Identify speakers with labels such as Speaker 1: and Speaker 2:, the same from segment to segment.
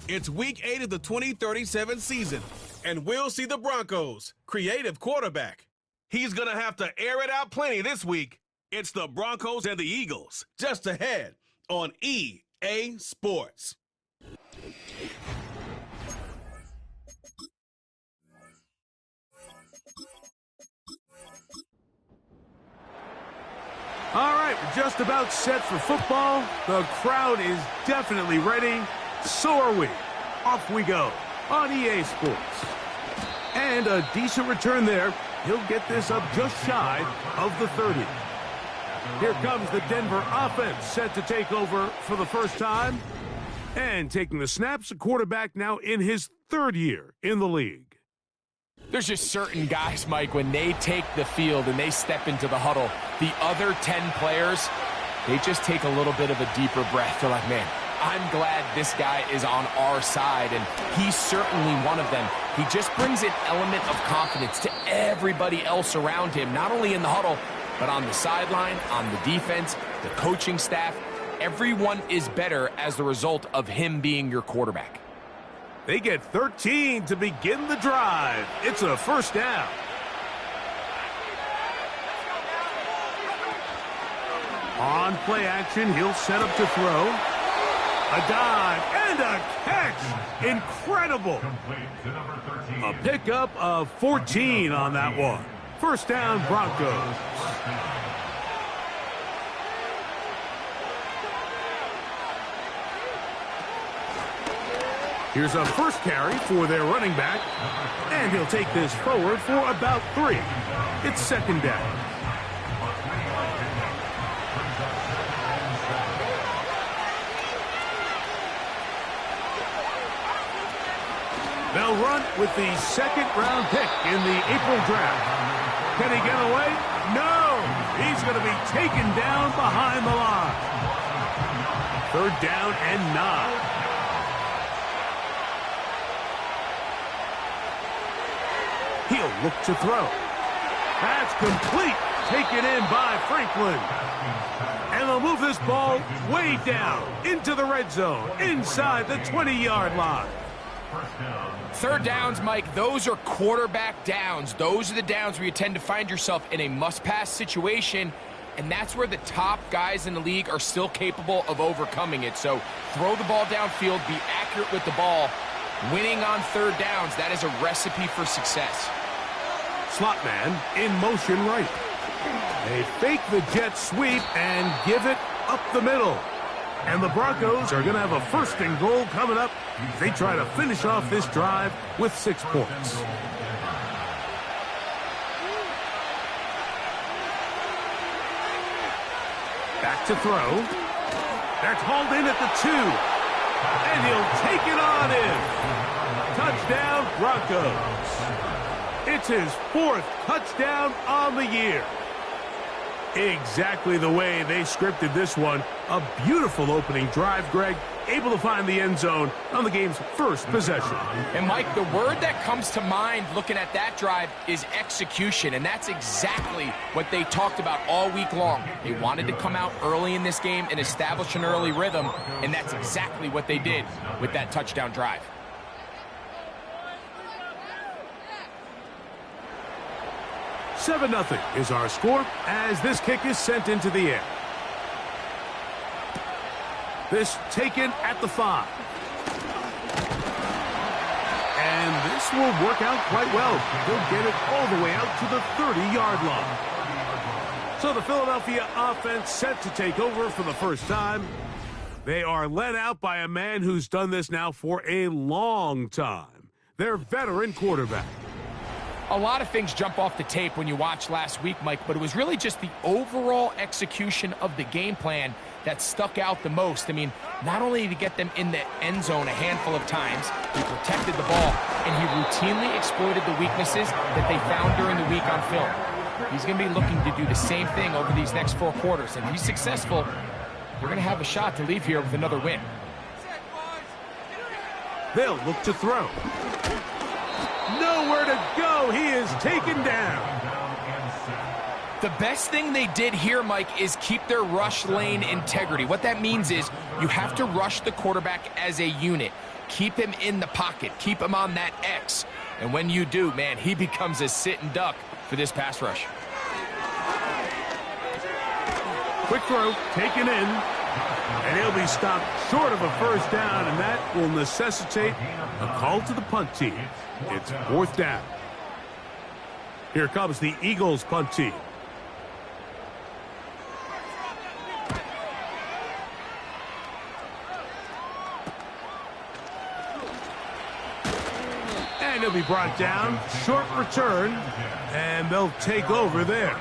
Speaker 1: It's Week 8 of the 2037 season, and we'll see the Broncos' creative quarterback. He's going to have to air it out plenty this week. It's the Broncos and the Eagles, just ahead on EA Sports.
Speaker 2: All right, we're just about set for football. The crowd is definitely ready. So are we. Off we go on EA Sports. And a decent return there. He'll get this up just shy of the 30. Here comes the Denver offense set to take over for the first time. And taking the snaps, a quarterback now in his third year in the league.
Speaker 3: There's just certain guys, Mike, when they take the field and they step into the huddle, the other 10 players, they just take a little bit of a deeper breath. They're like, man, I'm glad this guy is on our side, and he's certainly one of them. He just brings an element of confidence to everybody else around him, not only in the huddle, but on the sideline, on the defense, the coaching staff. Everyone is better as the result of him being your quarterback.
Speaker 2: They get 13 to begin the drive. It's a first down. On play action, he'll set up to throw. A dive and a catch. Incredible. A pickup of 14 on that one. First down, Broncos. Here's a first carry for their running back, and he'll take this forward for about 3. It's second down. They'll run with the second-round pick in the April draft. Can he get away? No! He's going to be taken down behind the line. Third down and 9. He'll look to throw. That's complete. Taken in by Franklin. And they'll move this ball way down into the red zone, inside the 20-yard line.
Speaker 3: Third downs, Mike, those are quarterback downs. Those are the downs where you tend to find yourself in a must-pass situation, and that's where the top guys in the league are still capable of overcoming it. So throw the ball downfield, be accurate with the ball. Winning on third downs, that is a recipe for success.
Speaker 2: Slot man in motion right. They fake the jet sweep and give it up the middle. And the Broncos are going to have a first and goal coming up. They try to finish off this drive with 6 points. Back to throw. That's hauled in at the 2. And he'll take it on in. Touchdown, Broncos. It's his 4th touchdown on the year. Exactly the way they scripted this one. A beautiful opening drive, Greg. Able to find the end zone on the game's first possession.
Speaker 3: And, Mike, the word that comes to mind looking at that drive is execution, and that's exactly what they talked about all week long. They wanted to come out early in this game and establish an early rhythm, and that's exactly what they did with that touchdown drive.
Speaker 2: Seven 0 is our score as this kick is sent into the air. This taken at the 5. And this will work out quite well. He'll get it all the way out to the 30-yard line. So the Philadelphia offense set to take over for the first time. They are led out by a man who's done this now for a long time. Their veteran quarterback.
Speaker 3: A lot of things jump off the tape when you watch last week, Mike, but it was really just the overall execution of the game plan that stuck out the most. I mean, not only did he get them in the end zone a handful of times, he protected the ball, and he routinely exploited the weaknesses that they found during the week on film. He's going to be looking to do the same thing over these next 4 quarters. And if he's successful, we're going to have a shot to leave here with another win.
Speaker 2: They'll look to throw. Nowhere to go. He is taken down.
Speaker 3: The best thing they did here, Mike, is keep their rush lane integrity. What that means is you have to rush the quarterback as a unit. Keep him in the pocket. Keep him on that X. And when you do, man, he becomes a sitting duck for this pass rush.
Speaker 2: Quick throw, taken in, and he'll be stopped short of a first down, and that will necessitate a call to the punt team. It's 4th down. Here comes the Eagles punt team. And he'll be brought down. Short return, and they'll take over there.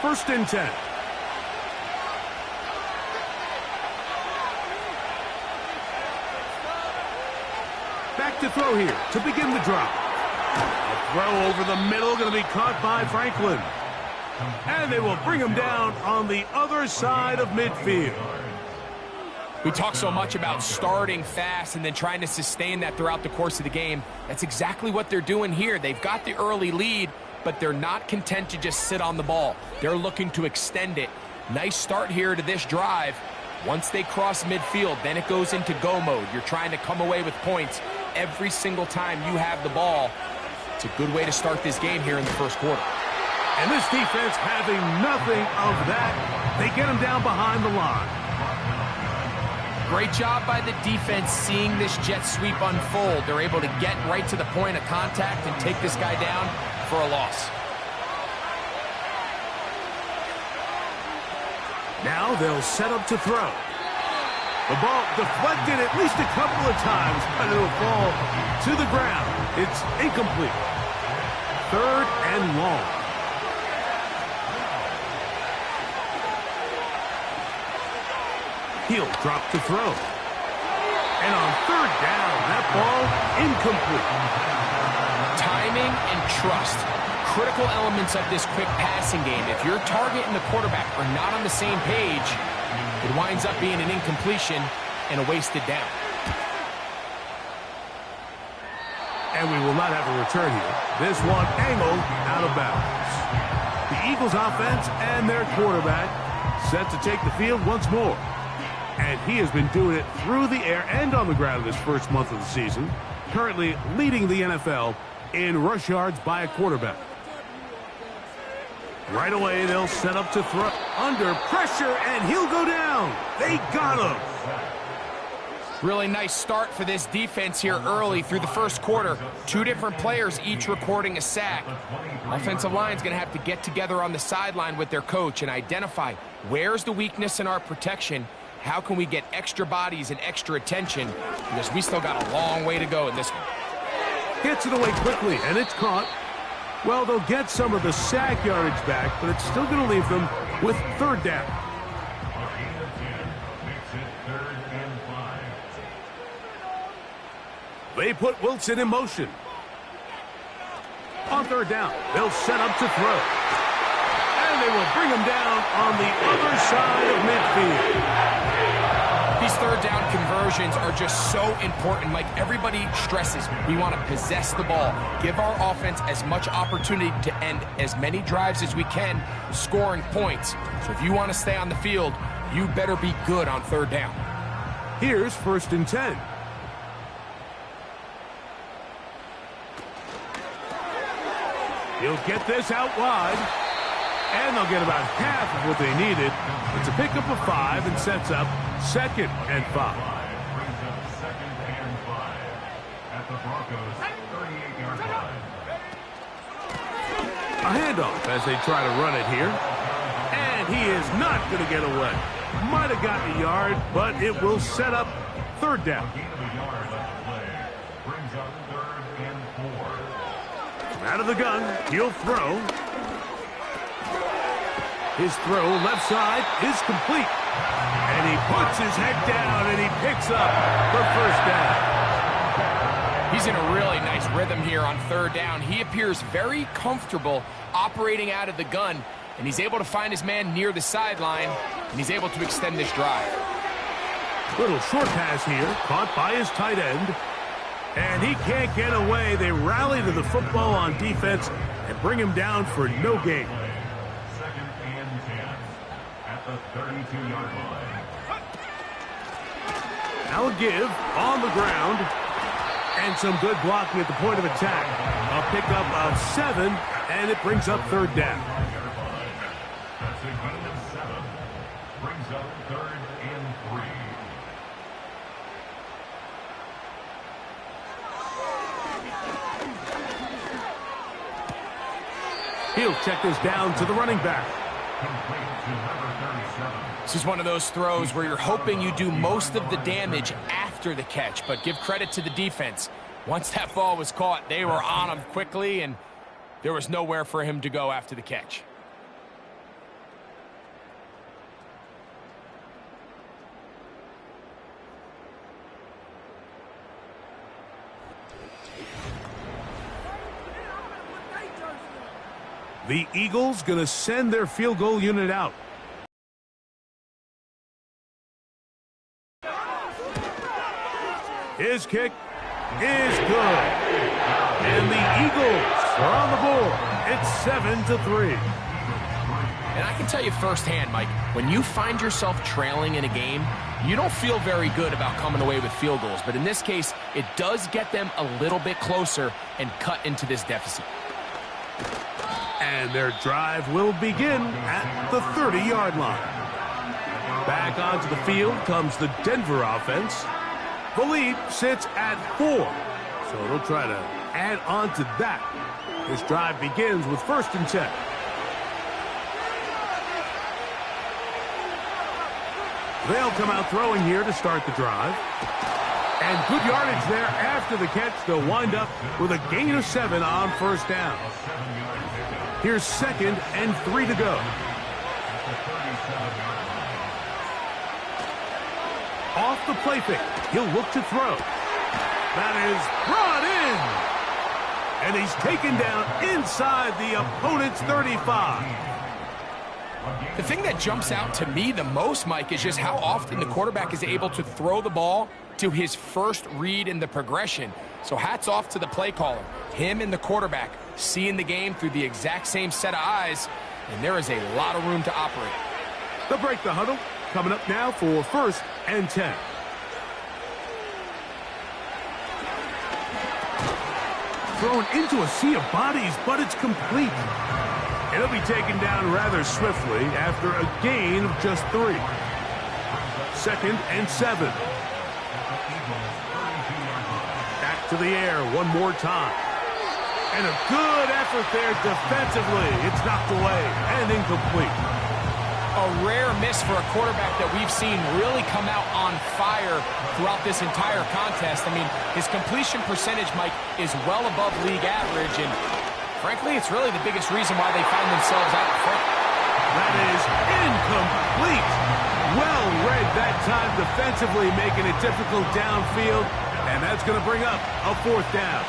Speaker 2: First and 10. Back to throw here to begin the drop. A throw over the middle, going to be caught by Franklin. And they will bring him down on the other side of midfield.
Speaker 3: We talk so much about starting fast and then trying to sustain that throughout the course of the game. That's exactly what they're doing here. They've got the early lead, but they're not content to just sit on the ball. They're looking to extend it. Nice start here to this drive. Once they cross midfield, then it goes into go mode. You're trying to come away with points every single time you have the ball. It's a good way to start this game here in the first quarter.
Speaker 2: And this defense having nothing of that. They get him down behind the line.
Speaker 3: Great job by the defense seeing this jet sweep unfold. They're able to get right to the point of contact and take this guy down for a loss.
Speaker 2: Now they'll set up to throw. The ball deflected at least a couple of times, but it'll fall to the ground. It's incomplete. 3rd and long. He'll drop to throw. And on 3rd down, that ball incomplete.
Speaker 3: Timing and trust. Critical elements of this quick passing game. If your target and the quarterback are not on the same page, it winds up being an incompletion and a wasted down.
Speaker 2: And we will not have a return here. This one angled out of bounds. The Eagles offense and their quarterback set to take the field once more. And he has been doing it through the air and on the ground this first month of the season. Currently leading the NFL in rush yards by a quarterback. Right away, they'll set up to throw. Under pressure, and he'll go down. They got him.
Speaker 3: Really nice start for this defense here early through the first quarter. 2 different players each recording a sack. Offensive line's going to have to get together on the sideline with their coach and identify where's the weakness in our protection. How can we get extra bodies and extra attention? Because we still got a long way to go in this one.
Speaker 2: Gets it away quickly, and it's caught. Well, they'll get some of the sack yardage back, but it's still going to leave them with 3rd down. They put Wilson in motion. On 3rd down, they'll set up to throw. And they will bring him down on the other side of midfield.
Speaker 3: These 3rd down conversions are just so important. Like everybody stresses, we want to possess the ball, give our offense as much opportunity to end as many drives as we can, scoring points. So if you want to stay on the field, you better be good on 3rd down.
Speaker 2: Here's 1st and 10. He'll get this out wide, and they'll get about half of what they needed. It's a pickup of 5 and sets up 2nd and 5.
Speaker 4: Brings up 2nd and 5 at the Broncos 38-yard line.
Speaker 2: A handoff as they try to run it here. And he is not going to get away. Might have gotten a yard, but it will set up 3rd down.
Speaker 4: Gain of a yard on the play. Brings up 3rd and 4.
Speaker 2: Out of the gun, he'll throw. His throw left side is complete. And he puts his head down and he picks up the 1st down.
Speaker 3: He's in a really nice rhythm here on 3rd down. He appears very comfortable operating out of the gun, and he's able to find his man near the sideline, and he's able to extend this drive.
Speaker 2: Little short pass here, caught by his tight end. And he can't get away. They rally to the football on defense and bring him down for no gain.
Speaker 4: 2nd and 10. the 32-yard line.
Speaker 2: Now a give on the ground. And some good blocking at the point of attack. A pickup of 7, and it brings up third down.
Speaker 4: That's a gain of 7. Brings up 3rd and 3.
Speaker 2: He'll check this down to the running back.
Speaker 4: Complete to number 37.
Speaker 3: This is one of those throws where you're hoping you do most of the damage after the catch, but give credit to the defense. Once that ball was caught, they were on him quickly, and there was nowhere for him to go after the catch.
Speaker 2: The Eagles going to send their field goal unit out. His kick is good. And the Eagles are on the board. It's 7-3.
Speaker 3: And I can tell you firsthand, Mike, when you find yourself trailing in a game, you don't feel very good about coming away with field goals. But in this case, it does get them a little bit closer and cut into this deficit.
Speaker 2: And their drive will begin at the 30-yard line. Back onto the field comes the Denver offense. The lead sits at 4, so they'll try to add on to that. This drive begins with 1st and 10. They'll come out throwing here to start the drive. And good yardage there after the catch. They'll wind up with a gain of 7 on 1st down. Here's 2nd and 3 to go. Off the play fake. He'll look to throw. That is brought in. And he's taken down inside the opponent's 35.
Speaker 3: The thing that jumps out to me the most, Mike, is just how often the quarterback is able to throw the ball to his first read in the progression. So hats off to the play caller. Him and the quarterback seeing the game through the exact same set of eyes, and there is a lot of room to operate.
Speaker 2: They'll break the huddle. Coming up now for 1st and 10. Thrown into a sea of bodies, but it's complete. It'll be taken down rather swiftly after a gain of just 3. 2nd and 7. Back to the air one more time. And a good effort there defensively. It's knocked away and incomplete.
Speaker 3: A rare miss for a quarterback that we've seen really come out on fire throughout this entire contest. I mean, his completion percentage, Mike, is well above league average, and frankly, it's really the biggest reason why they find themselves out front.
Speaker 2: That is incomplete. Well read that time defensively, making it difficult downfield, and that's going to bring up a 4th down.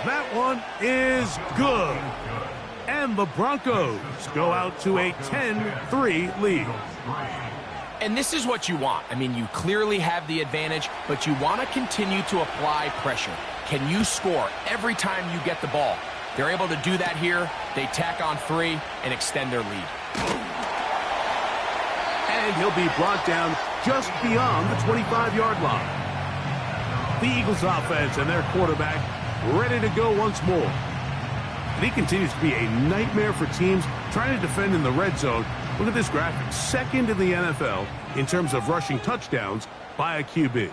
Speaker 2: That one is good. And the Broncos go out to a 10-3 lead.
Speaker 3: And this is what you want. I mean, you clearly have the advantage, but you want to continue to apply pressure. Can you score every time you get the ball? They're able to do that here. They tack on 3 and extend their lead.
Speaker 2: And he'll be brought down just beyond the 25-yard line. The Eagles offense and their quarterback ready to go once more. And he continues to be a nightmare for teams trying to defend in the red zone. Look at this graphic. 2nd in the NFL in terms of rushing touchdowns by a QB.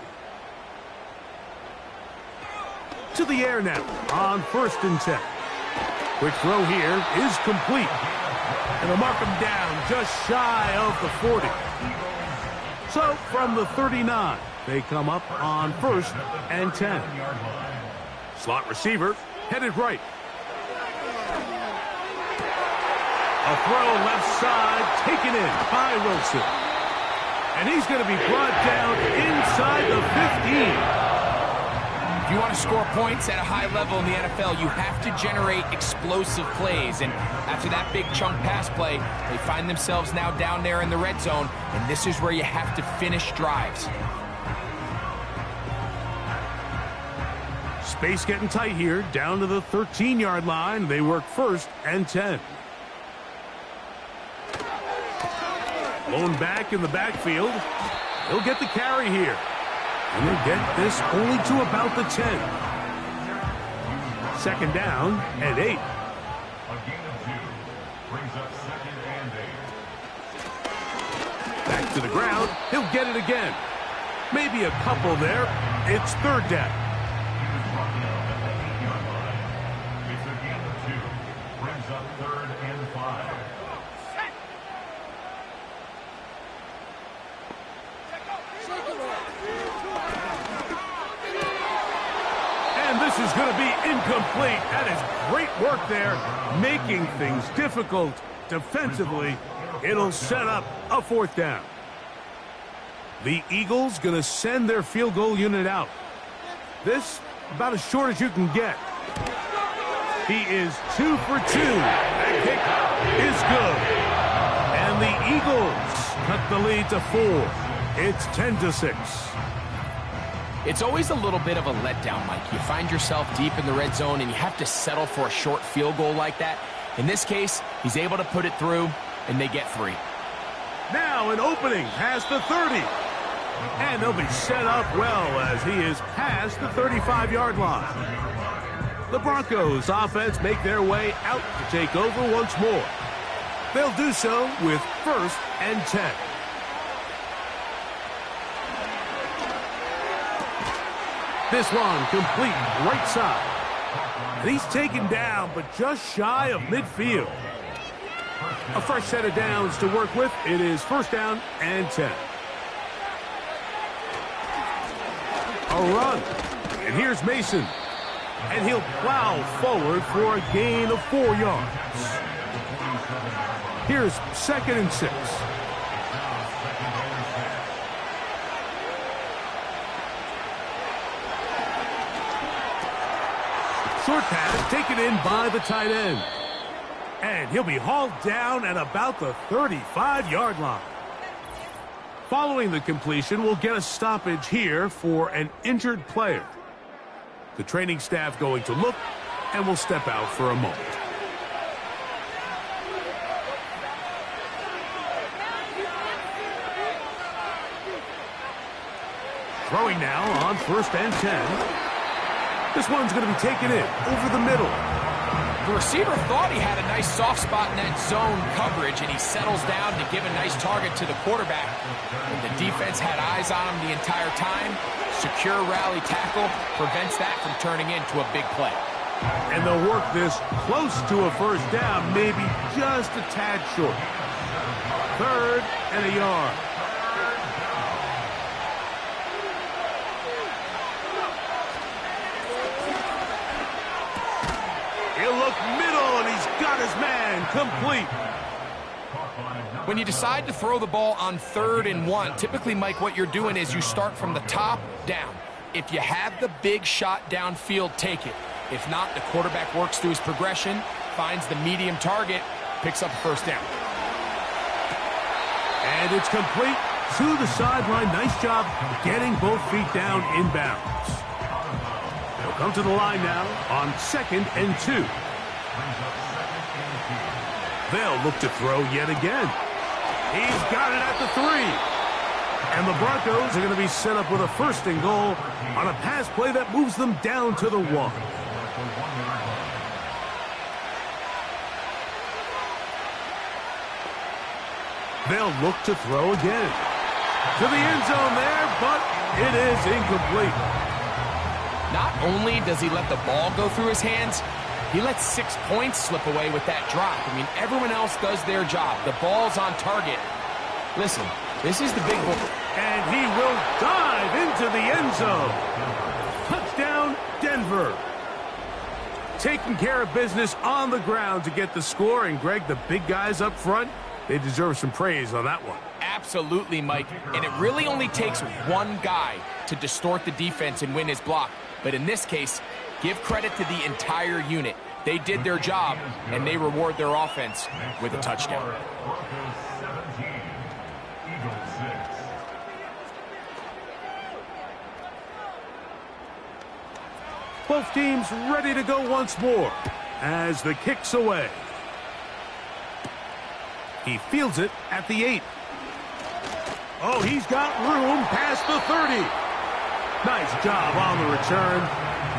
Speaker 2: To the air now on 1st and 10. Quick throw here is complete. And they'll mark him down just shy of the 40. So from the 39, they come up on 1st and 10. Slot receiver headed right. A throw left side taken in by Wilson. And he's going to be brought down inside the 15.
Speaker 3: If you want to score points at a high level in the NFL, you have to generate explosive plays. And after that big chunk pass play, they find themselves now down there in the red zone. And this is where you have to finish drives.
Speaker 2: Space getting tight here, down to the 13-yard line. They work 1st and 10. Blown back in the backfield. He'll get the carry here. And they'll get this only to about the 10. 2nd down and 8.
Speaker 4: A gain of 2 brings up 2nd and 8.
Speaker 2: Back to the ground. He'll get it again. Maybe a couple there. It's 3rd down.
Speaker 4: It's a gain of 2. Brings up 3rd and 5.
Speaker 2: And this is going to be incomplete. That is great work there, making things difficult defensively. It'll set up a 4th down. The Eagles going to send their field goal unit out. This about as short as you can get. He is 2 for 2. That kick is good. And the Eagles cut the lead to 4. It's 10-6.
Speaker 3: It's always a little bit of a letdown, Mike. You find yourself deep in the red zone and you have to settle for a short field goal like that. In this case, he's able to put it through, and they get 3.
Speaker 2: Now an opening past the 30. And they'll be set up well as he is past the 35-yard line. The Broncos offense make their way out to take over once more. They'll do so with 1st and 10. This one complete right side. And he's taken down, but just shy of midfield. A fresh set of downs to work with. It is 1st down and 10. A run. And here's Mason. And he'll plow forward for a gain of 4 yards. Here's 2nd and 6. Short pass taken in by the tight end. And he'll be hauled down at about the 35-yard line. Following the completion, we'll get a stoppage here for an injured player. The training staff going to look, and will step out for a moment. Throwing now on 1st and 10. This one's going to be taken in over the middle.
Speaker 3: The receiver thought he had a nice soft spot in that zone coverage, and he settles down to give a nice target to the quarterback. And the defense had eyes on him the entire time. Secure rally tackle prevents that from turning into a big play.
Speaker 2: And they'll work this close to a 1st down, maybe just a tad short. 3rd and a yard. He'll look middle, and he's got his man complete.
Speaker 3: When you decide to throw the ball on 3rd and 1, typically, Mike, what you're doing is you start from the top down. If you have the big shot downfield, take it. If not, the quarterback works through his progression, finds the medium target, picks up 1st down.
Speaker 2: And it's complete to the sideline. Nice job getting both feet down inbounds. They'll come to the line now on 2nd and 2. They'll look to throw yet again. He's got it at the 3. And the Broncos are going to be set up with a 1st and goal on a pass play that moves them down to the 1. They'll look to throw again. To the end zone there, but it is incomplete.
Speaker 3: Not only does he let the ball go through his hands, he lets 6 points slip away with that drop. I mean, everyone else does their job. The ball's on target. Listen, this is the big ball.
Speaker 2: And he will dive into the end zone. Touchdown, Denver. Taking care of business on the ground to get the score. And, Greg, the big guys up front, they deserve some praise on that one.
Speaker 3: Absolutely, Mike. And it really only takes one guy to distort the defense and win his block. But in this case, give credit to the entire unit. They did their job, and they reward their offense with a touchdown.
Speaker 4: Broncos 17, Eagles 6.
Speaker 2: Both teams ready to go once more as the kick's away. He fields it at the 8. Oh, he's got room past the 30. Nice job on the return.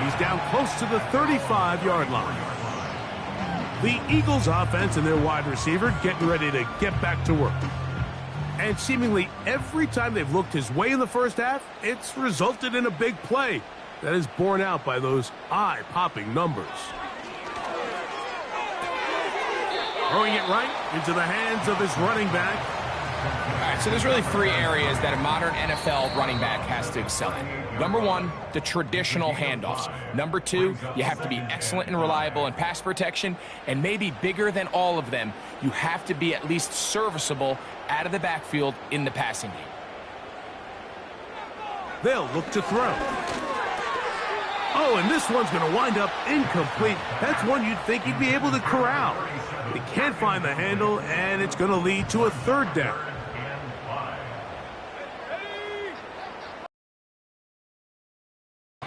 Speaker 2: He's down close to the 35-yard line. The Eagles offense and their wide receiver getting ready to get back to work. And seemingly every time they've looked his way in the first half, it's resulted in a big play that is borne out by those eye-popping numbers. Throwing it right into the hands of his running back.
Speaker 3: All right, so there's really 3 areas that a modern NFL running back has to excel in. Number 1, the traditional handoffs. Number 2, you have to be excellent and reliable in pass protection. And maybe bigger than all of them, you have to be at least serviceable out of the backfield in the passing game.
Speaker 2: They'll look to throw. Oh, and this one's going to wind up incomplete. That's one you'd think he'd be able to corral. He can't find the handle, and it's going to lead to a 3rd down.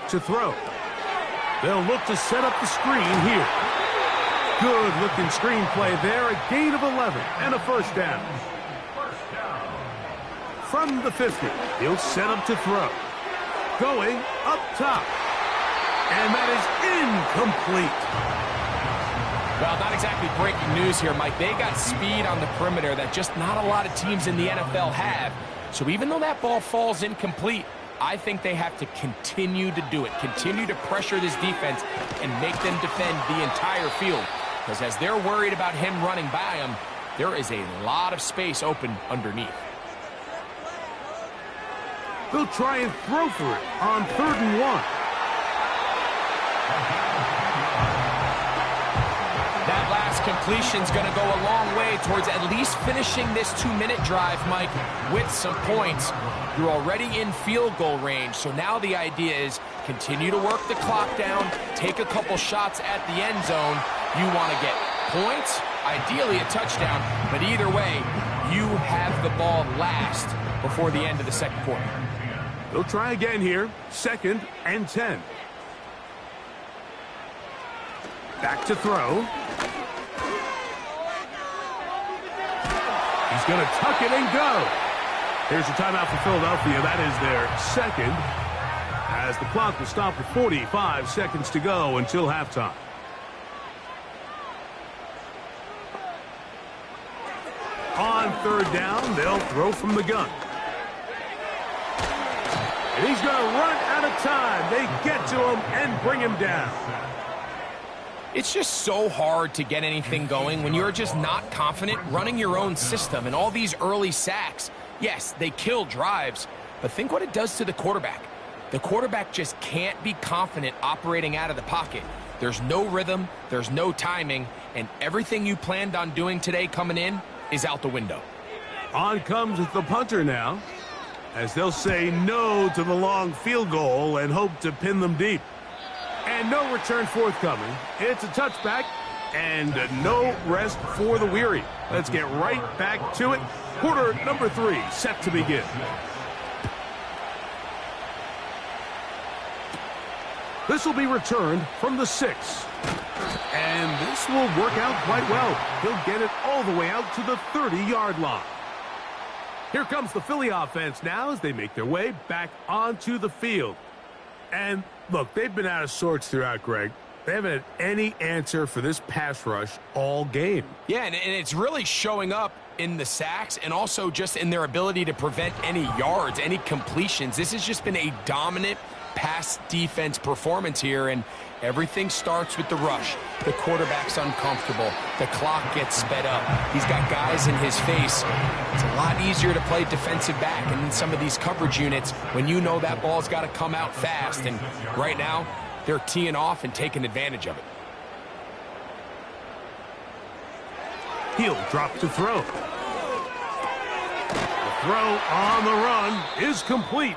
Speaker 2: To throw. They'll look to set up the screen here. Good-looking screen play there. A gain of 11 and a 1st down. From the 50, he'll set up to throw. Going up top. And that is incomplete.
Speaker 3: Well, not exactly breaking news here, Mike. They got speed on the perimeter that just not a lot of teams in the NFL have. So even though that ball falls incomplete, I think they have to continue to do it. Continue to pressure this defense and make them defend the entire field. Because as they're worried about him running by them, there is a lot of space open underneath.
Speaker 2: They'll try and throw for it on 3rd and 1.
Speaker 3: That last completion's going to go a long way towards at least finishing this 2-minute drive, Mike, with some points. You're already in field goal range, so now the idea is continue to work the clock down, take a couple shots at the end zone. You want to get points, ideally a touchdown, but either way, you have the ball last before the end of the 2nd quarter.
Speaker 2: They'll try again here, 2nd and 10. Back to throw. He's going to tuck it and go. Here's a timeout for Philadelphia. That is their 2nd, as the clock will stop with 45 seconds to go until halftime. On 3rd down, they'll throw from the gun. And he's going to run out of time. They get to him and bring him down.
Speaker 3: It's just so hard to get anything going when you're just not confident running your own system. And all these early sacks, yes, they kill drives, but think what it does to the quarterback. The quarterback just can't be confident operating out of the pocket. There's no rhythm, there's no timing, and everything you planned on doing today coming in is out the window.
Speaker 2: On comes the punter now, as they'll say no to the long field goal and hope to pin them deep. And no return forthcoming. It's a touchback and no rest for the weary. Let's get right back to it. Quarter number 3 set to begin. This will be returned from the 6. And this will work out quite well. He'll get it all the way out to the 30-yard line. Here comes the Philly offense now as they make their way back onto the field. And look, they've been out of sorts throughout, Greg. They haven't had any answer for this pass rush all game.
Speaker 3: Yeah, and it's really showing up in the sacks and also just in their ability to prevent any yards, any completions. This has just been a dominant pass defense performance here, and everything starts with the rush. The quarterback's uncomfortable. The clock gets sped up. He's got guys in his face. It's a lot easier to play defensive back and in some of these coverage units when you know that ball's got to come out fast, and right now they're teeing off and taking advantage of it.
Speaker 2: He'll drop to throw. The throw on the run is complete.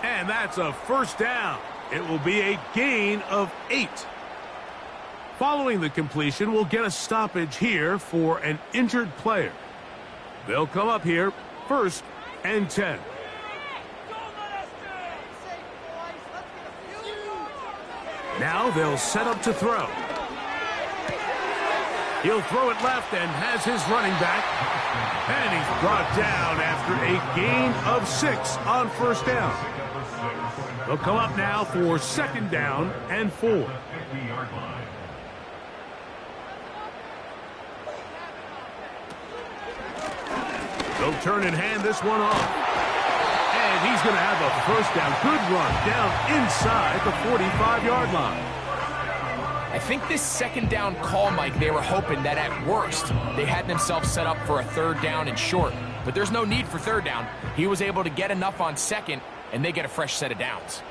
Speaker 2: And that's a 1st down. It will be a gain of 8. Following the completion, we'll get a stoppage here for an injured player. They'll come up here, 1st and 10. Now they'll set up to throw. He'll throw it left and has his running back. And he's brought down after a gain of 6 on first down. They'll come up now for second down and 4. They'll turn and hand this one off. And he's going to have a first down. Good run down inside the 45-yard line.
Speaker 3: I think this second down call, Mike, they were hoping that at worst they had themselves set up for a third down and short. But there's no need for third down. He was able to get enough on second, and they get a fresh set of downs.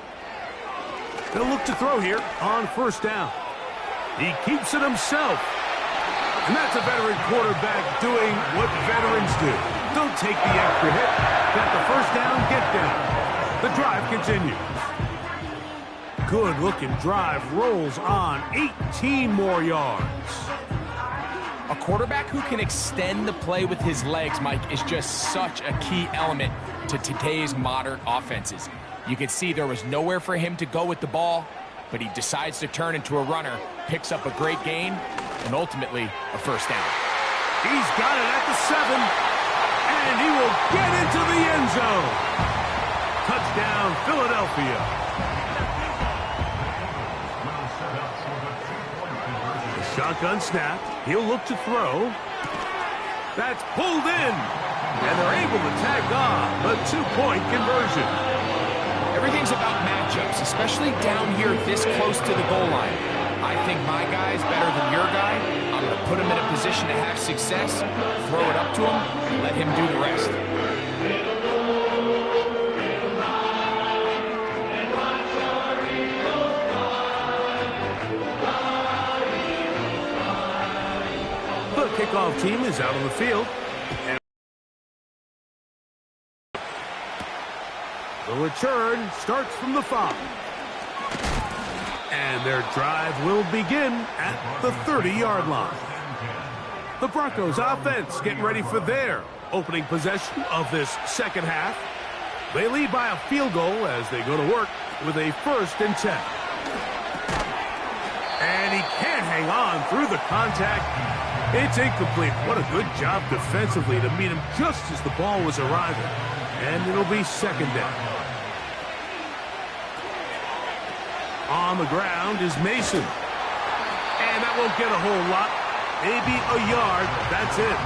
Speaker 2: They'll look to throw here on first down. He keeps it himself. And that's a veteran quarterback doing what veterans do. Don't take the extra hit. Got the first down, get down. The drive continues. Good-looking drive rolls on 18 more yards.
Speaker 3: A quarterback who can extend the play with his legs, Mike, is just such a key element to today's modern offenses. You can see there was nowhere for him to go with the ball, but he decides to turn into a runner, picks up a great gain, and ultimately a first down.
Speaker 2: He's got it at the 7, and he will get into the end zone. Touchdown, Philadelphia. Shotgun snap. He'll look to throw. That's pulled in. And they're able to tag on the 2-point conversion.
Speaker 3: Everything's about matchups, especially down here this close to the goal line. I think my guy's better than your guy. I'm going to put him in a position to have success, throw it up to him, and let him do the rest.
Speaker 2: Kickoff team is out on the field. And the return starts from the 5. And their drive will begin at the 30-yard line. The Broncos offense getting ready for their opening possession of this second half. They lead by a field goal as they go to work with a 1st and 10. And he can't hang on through the contact. It's incomplete. What a good job defensively to meet him just as the ball was arriving. And it'll be second down. On the ground is Mason. And that won't get a whole lot. Maybe a yard. That's it.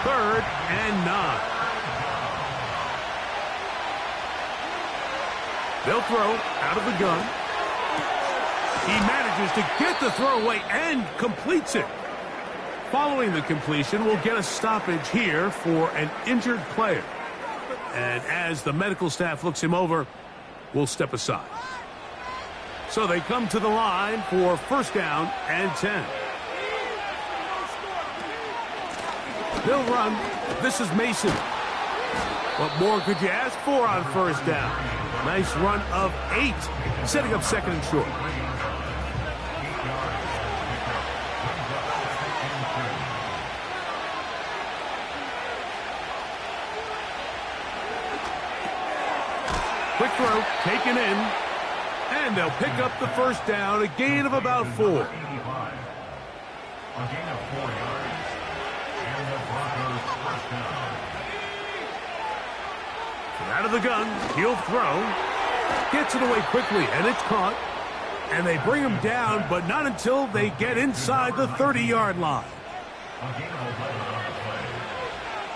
Speaker 2: Third and 9. They'll throw out of the gun. He manages to get the throw away and completes it. Following the completion, we'll get a stoppage here for an injured player. And as the medical staff looks him over, we'll step aside. So they come to the line for first down and 10. They'll run. This is Mason. What more could you ask for on first down? Nice run of 8, setting up second and short. Quick throw, taken in, and they'll pick up the first down, a gain of about 4.
Speaker 4: A gain of 4 yards, and the Broncos first down.
Speaker 2: Out of the gun, he'll throw, gets it away quickly, and it's caught. And they bring him down, but not until they get inside the 30-yard line.
Speaker 4: A gain of 11 on the play.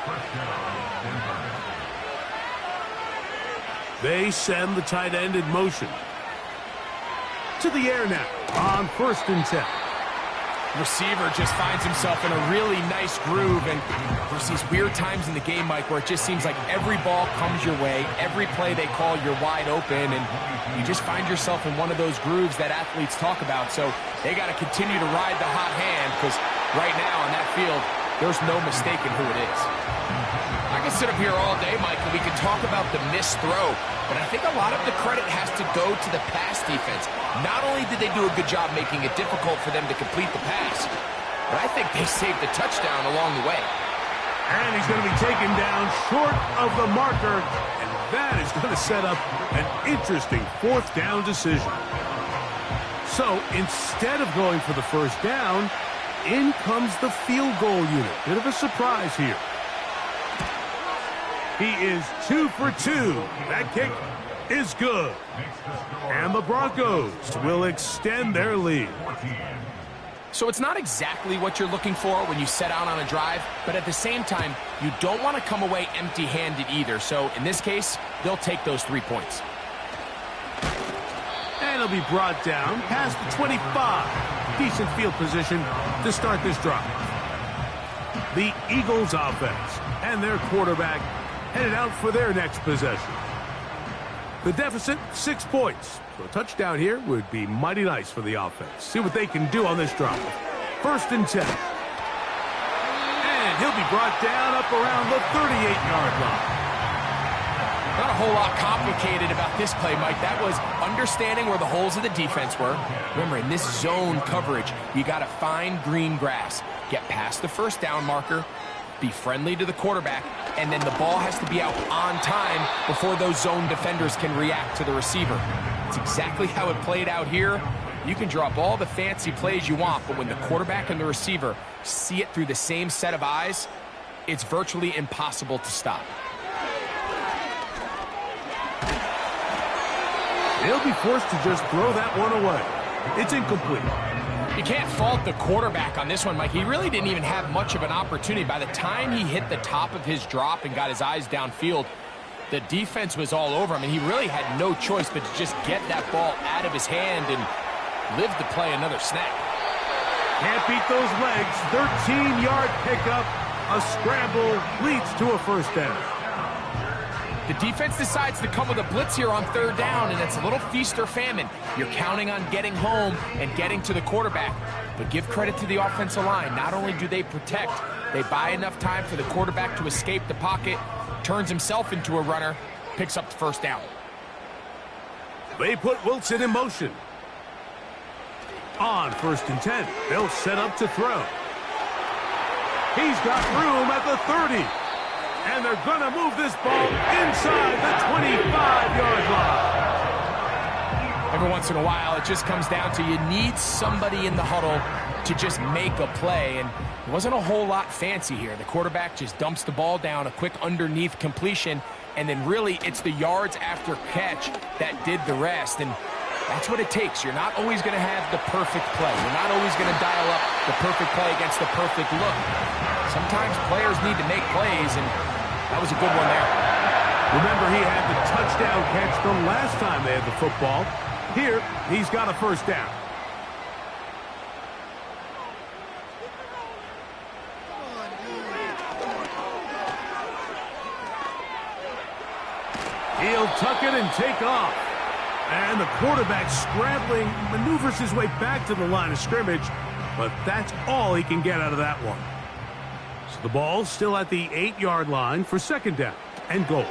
Speaker 4: First down, Denver.
Speaker 2: They send the tight end in motion. To the air now on first and 10.
Speaker 3: Receiver just finds himself in a really nice groove, and there's these weird times in the game, Mike, where it just seems like every ball comes your way, every play they call, you're wide open, and you just find yourself in one of those grooves that athletes talk about. So they got to continue to ride the hot hand, because right now on that field, there's no mistaking who it is. I can sit up here all day, Mike, and we can talk about the missed throw, but I think a lot of the credit has to go to the pass defense. Not only did they do a good job making it difficult for them to complete the pass, but I think they saved the touchdown along the way.
Speaker 2: And he's going to be taken down short of the marker, and that is going to set up an interesting fourth down decision. So instead of going for the first down, in comes the field goal unit. Bit of a surprise here. He is 2 for 2. That kick is good. And the Broncos will extend their lead.
Speaker 3: So it's not exactly what you're looking for when you set out on a drive, but at the same time, you don't want to come away empty-handed either. So in this case, they'll take those 3 points.
Speaker 2: And he'll be brought down past the 25. Decent field position to start this drive. The Eagles offense and their quarterback headed out for their next possession. The deficit, 6 points. So a touchdown here would be mighty nice for the offense. See what they can do on this drive. 1st and 10. And he'll be brought down up around the 38-yard line.
Speaker 3: Not a whole lot complicated about this play, Mike. That was understanding where the holes of the defense were. Remember, in this zone coverage, you got to find green grass. Get past the first down marker, be friendly to the quarterback, and then the ball has to be out on time before those zone defenders can react to the receiver. It's exactly how it played out here. You can draw up all the fancy plays you want, but when the quarterback and the receiver see it through the same set of eyes, it's virtually impossible to stop.
Speaker 2: They'll be forced to just throw that one away. It's incomplete.
Speaker 3: You can't fault the quarterback on this one, Mike. He really didn't even have much of an opportunity. By the time he hit the top of his drop and got his eyes downfield, the defense was all over him, and he really had no choice but to just get that ball out of his hand and live to play another snap.
Speaker 2: Can't beat those legs. 13-yard pickup. A scramble leads to a first down.
Speaker 3: The defense decides to come with a blitz here on 3rd down, and it's a little feast or famine. You're counting on getting home and getting to the quarterback. But give credit to the offensive line. Not only do they protect, they buy enough time for the quarterback to escape the pocket, turns himself into a runner, picks up the 1st down.
Speaker 2: They put Wilson in motion. On 1st and 10, they'll set up to throw. He's got room at the 30. And they're going to move this ball inside the 25-yard line.
Speaker 3: Every once in a while, it just comes down to you need somebody in the huddle to just make a play. And it wasn't a whole lot fancy here. The quarterback just dumps the ball down, a quick underneath completion, and then really it's the yards after catch that did the rest. And that's what it takes. You're not always going to have the perfect play. You're not always going to dial up the perfect play against the perfect look. Sometimes players need to make plays, and that was a good one there.
Speaker 2: Remember, he had the touchdown catch the last time they had the football. Here, he's got a 1st down. He'll tuck it and take off. And the quarterback scrambling, maneuvers his way back to the line of scrimmage, but that's all he can get out of that one. So the ball's still at the 8-yard line for 2nd down and goal.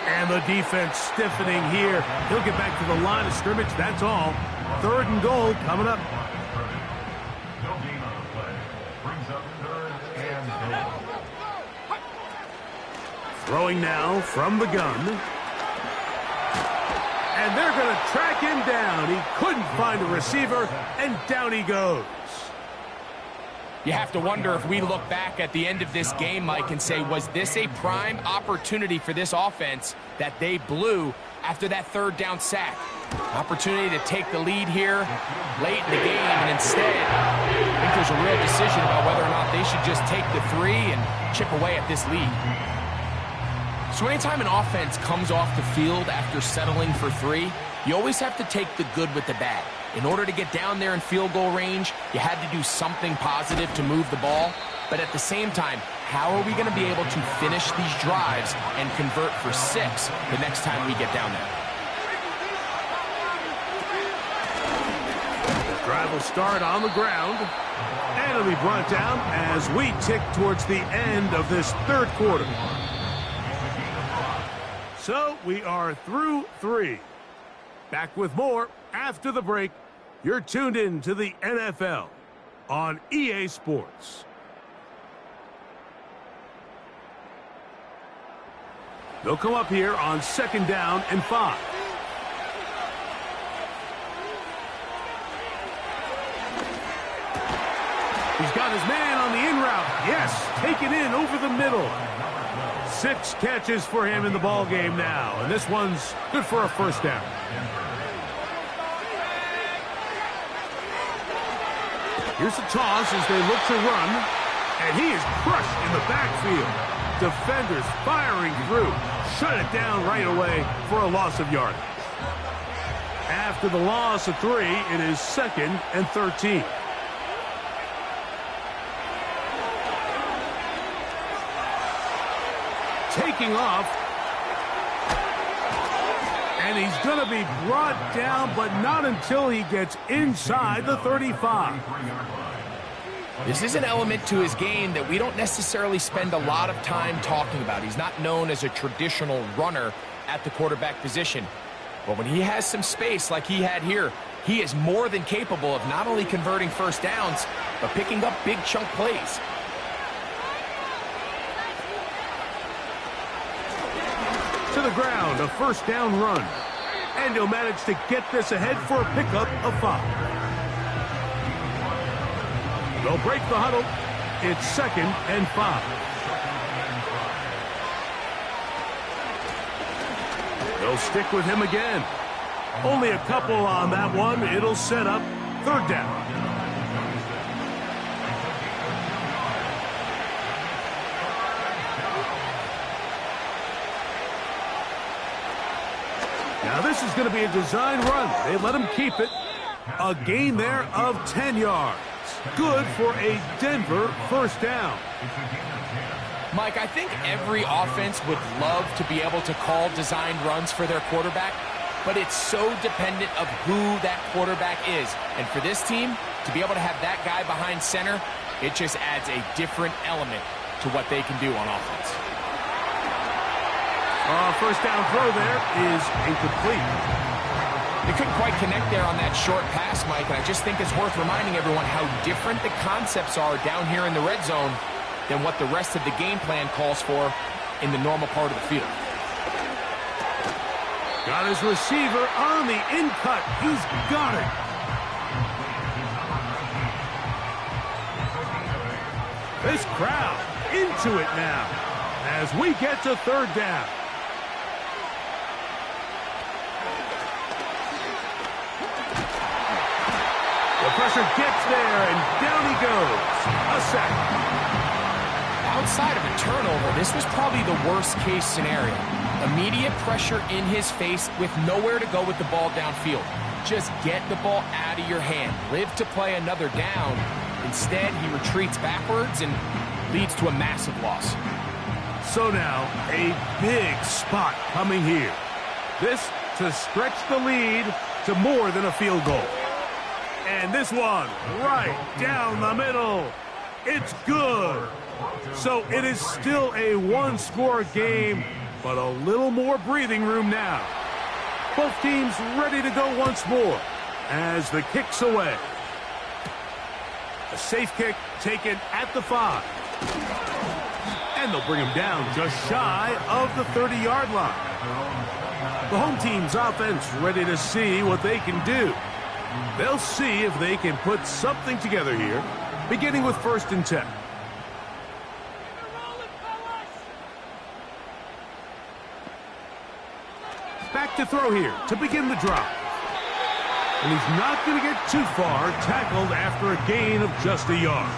Speaker 2: And the defense stiffening here. He'll get back to the line of scrimmage, that's all. 3rd and goal coming up.
Speaker 4: No gain on the play. Brings up 3rd and goal.
Speaker 2: Throwing now from the gun. And they're going to track him down. He couldn't find a receiver, and down he goes.
Speaker 3: You have to wonder if we look back at the end of this game, Mike, and say, was this a prime opportunity for this offense that they blew after that 3rd down sack? Opportunity to take the lead here late in the game, and instead, I think there's a real decision about whether or not they should just take the 3 and chip away at this lead. So anytime an offense comes off the field after settling for 3, you always have to take the good with the bad. In order to get down there in field goal range, you had to do something positive to move the ball. But at the same time, how are we going to be able to finish these drives and convert for 6 the next time we get down there?
Speaker 2: The drive will start on the ground, and it'll be brought down as we tick towards the end of this 3rd quarter. So we are through 3. Back with more after the break. You're tuned in to the NFL on EA Sports. They'll come up here on 2nd down and 5. He's got his man on the in route. Yes, taken in over the middle. 6 catches for him in the ball game now, and this one's good for a first down. Here's the toss as they look to run, and he is crushed in the backfield. Defenders firing through. Shut it down right away for a loss of yardage. After the loss of 3, it is 2nd and 13. Taking off. And he's going to be brought down, but not until he gets inside the 35.
Speaker 3: This is an element to his game that we don't necessarily spend a lot of time talking about. He's not known as a traditional runner at the quarterback position. But when he has some space like he had here, he is more than capable of not only converting first downs, but picking up big chunk plays.
Speaker 2: To the ground, a first down run. And he'll manage to get this ahead for a pickup of 5. They'll break the huddle. It's 2nd and 5. They'll stick with him again. Only a couple on that one. It'll set up 3rd down. Now this is going to be a design run. They let him keep it. A gain there of 10 yards. Good for a Denver first down.
Speaker 3: Mike, I think every offense would love to be able to call designed runs for their quarterback, but it's so dependent of who that quarterback is. And for this team, to be able to have that guy behind center, it just adds a different element to what they can do on offense.
Speaker 2: First down throw there is incomplete.
Speaker 3: They couldn't quite connect there on that short pass, Mike, and I just think it's worth reminding everyone how different the concepts are down here in the red zone than what the rest of the game plan calls for in the normal part of the field.
Speaker 2: Got his receiver on the in-cut. He's got it. This crowd into it now as we get to 3rd down. The pressure gets there, and down he goes. A sack.
Speaker 3: Outside of a turnover, this was probably the worst-case scenario. Immediate pressure in his face with nowhere to go with the ball downfield. Just get the ball out of your hand. Live to play another down. Instead, he retreats backwards and leads to a massive loss.
Speaker 2: So now, a big spot coming here. This to stretch the lead to more than a field goal. And this one, right down the middle. It's good. So it is still a one-score game, but a little more breathing room now. Both teams ready to go once more as the kick's away. A safe kick taken at the 5. And they'll bring him down just shy of the 30-yard line. The home team's offense ready to see what they can do. They'll see if they can put something together here, beginning with 1st and 10. Back to throw here to begin the drive. And he's not going to get too far, tackled after a gain of just a yard.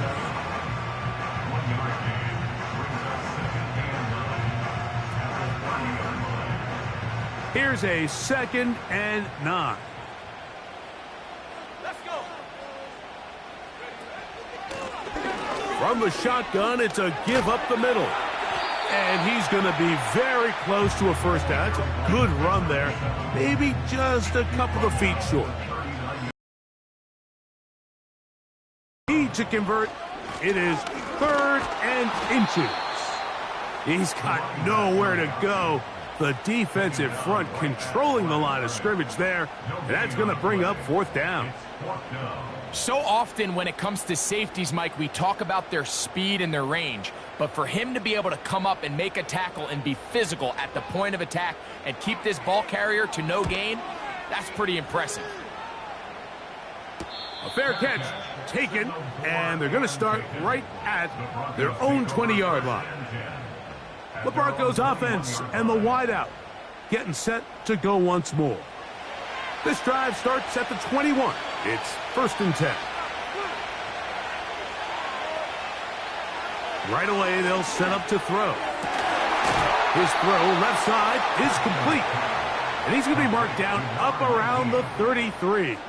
Speaker 2: Here's a 2nd and 9. From the shotgun, it's a give up the middle. And he's going to be very close to a first down. It's a good run there. Maybe just a couple of feet short. Need to convert. It is 3rd and inches. He's got nowhere to go. The defensive front controlling the line of scrimmage there, and that's going to bring up fourth down.
Speaker 3: So often when it comes to safeties, Mike, we talk about their speed and their range. But for him to be able to come up and make a tackle and be physical at the point of attack and keep this ball carrier to no gain, that's pretty impressive.
Speaker 2: A fair catch taken, and they're going to start right at their own 20-yard line. The Broncos offense and the wideout getting set to go once more. This drive starts at the 21. It's 1st and 10. Right away, they'll set up to throw. His throw left side is complete. And he's going to be marked down up around the 33.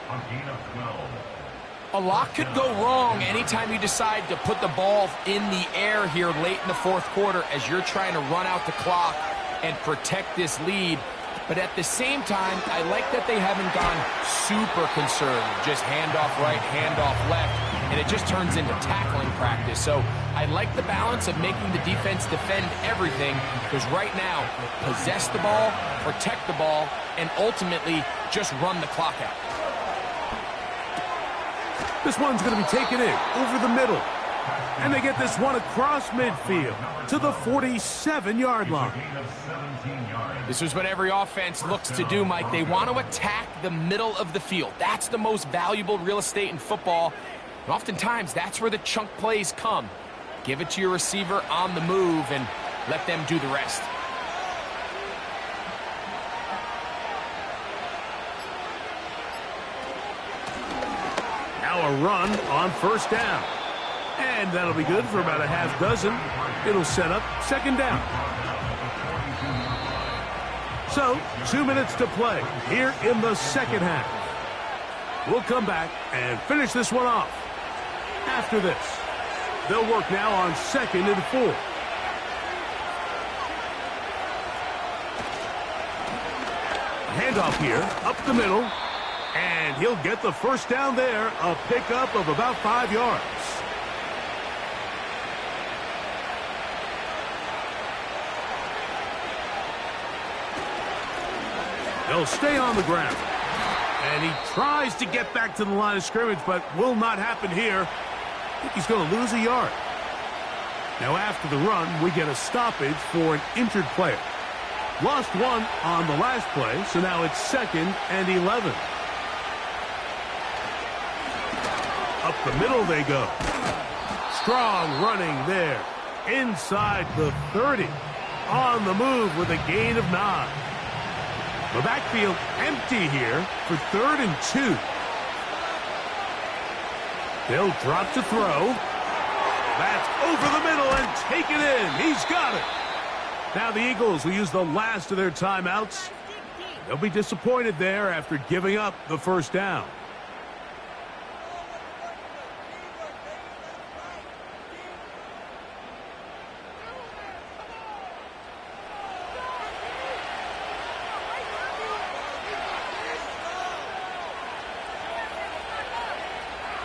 Speaker 3: A lot could go wrong anytime you decide to put the ball in the air here late in the fourth quarter as you're trying to run out the clock and protect this lead. But at the same time, I like that they haven't gone super conservative. Just handoff right, handoff left, and it just turns into tackling practice. So I like the balance of making the defense defend everything, because right now, possess the ball, protect the ball, and ultimately just run the clock out.
Speaker 2: This one's going to be taken in over the middle. And they get this one across midfield to the 47-yard line.
Speaker 3: This is what every offense looks to do, Mike. They want to attack the middle of the field. That's the most valuable real estate in football. And oftentimes, that's where the chunk plays come. Give it to your receiver on the move and let them do the rest.
Speaker 2: Now a run on 1st down. And that'll be good for about a half dozen. It'll set up 2nd down. So, 2 minutes to play here in the 2nd half. We'll come back and finish this one off. After this, they'll work now on 2nd and 4. Handoff here, up the middle. And he'll get the 1st down there, a pickup of about 5 yards. He'll stay on the ground. And he tries to get back to the line of scrimmage, but will not happen here. I think he's going to lose a yard. Now after the run, we get a stoppage for an injured player. Lost one on the last play, so now it's 2nd and 11. Up the middle they go. Strong running there. Inside the 30. On the move with a gain of 9. The backfield empty here for 3rd and 2. They'll drop to throw. That's over the middle and taken in. He's got it. Now the Eagles will use the last of their timeouts. They'll be disappointed there after giving up the 1st down.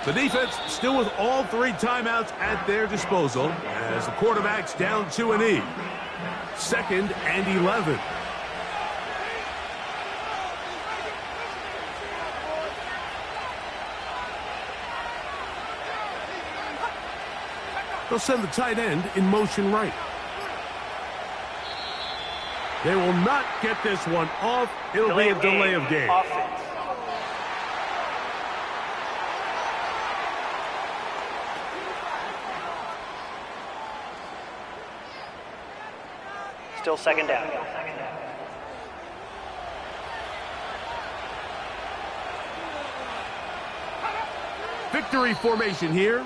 Speaker 2: The defense still with all 3 timeouts at their disposal as the quarterback's down to a knee. 2nd and 11. They'll send the tight end in motion right. They will not get this one off. It'll be a delay of game.
Speaker 5: Still 2nd down.
Speaker 2: Victory formation here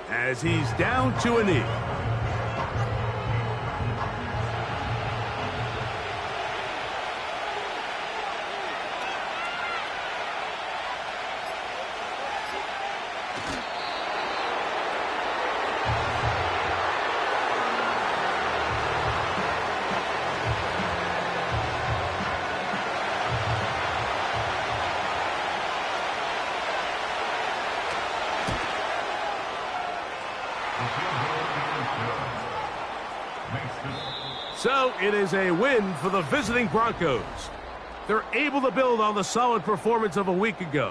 Speaker 2: as he's down to a knee.
Speaker 4: makes this.
Speaker 2: So it is a win for the visiting Broncos. They're able to build on the solid performance of a week ago.